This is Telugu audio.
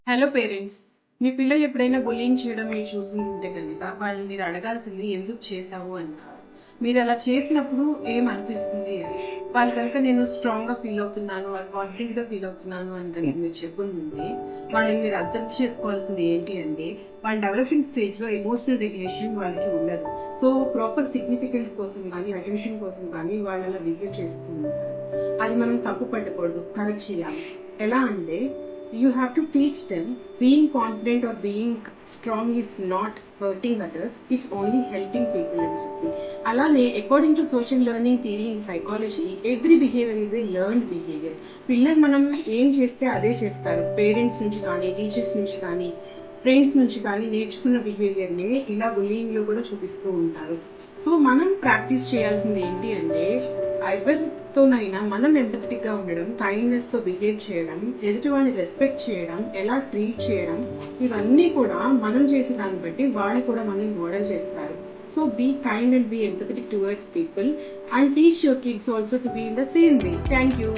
హలో పేరెంట్స్, మీ పిల్లలు ఎప్పుడైనా బుల్లింగ్ చేయడం మీరు చూస్తుంటే కనుక వాళ్ళని మీరు అడగాల్సింది ఎందుకు చేసావు అని కాదు. మీరు అలా చేసినప్పుడు ఏమనిపిస్తుంది అని. వాళ్ళు కనుక నేను స్ట్రాంగ్గా ఫీల్ అవుతున్నాను, వాళ్ళు కాన్ఫిడెంట్గా ఫీల్ అవుతున్నాను అని కనుక మీరు చెప్పుకుంటుంటే వాళ్ళని మీరు అర్థం చేసుకోవాల్సింది ఏంటి అంటే వాళ్ళ డెవలపింగ్ స్టేజ్లో ఎమోషనల్ రెగ్యులేషన్ వాళ్ళకి ఉండదు. సో ప్రాపర్ సిగ్నిఫికెన్స్ కోసం కానీ అటెన్షన్ కోసం కానీ వాళ్ళని బిహేవ్ చేస్తూ ఉంటారు. అది మనం తప్పు పట్టకూడదు, కరెక్ట్ చేయాలి. ఎలా అంటే you have to teach them being confident or being strong is not hurting others, it's only helping people అని చెప్పి. అలానే according to social learning theory in psychology every behaviour is a learned behaviour. పిల్లలు మనం ఏం చేస్తే అదే చేస్తారు. పేరెంట్స్ నుంచి కానీ, టీచర్స్ నుంచి కానీ, ఫ్రెండ్స్ నుంచి కానీ నేర్చుకున్న బిహేవియర్ని ఇలా బుల్లింగ్లో కూడా చూపిస్తూ ఉంటారు. సో మనం ప్రాక్టీస్ చేయాల్సింది ఏంటి అంటే ఎవరితోనైనా మనం ఎంపథెటిక్గా ఉండడం, కైండ్నెస్తో బిహేవ్ చేయడం, ఎదుటి వాడిని రెస్పెక్ట్ చేయడం, ఎలా ట్రీట్ చేయడం, ఇవన్నీ కూడా మనం చేసే దాన్ని బట్టి వాళ్ళు కూడా మనల్ని మోడల్ చేస్తారు. So be kind and be empathetic towards people and teach your kids also to be in the same way. Thank you.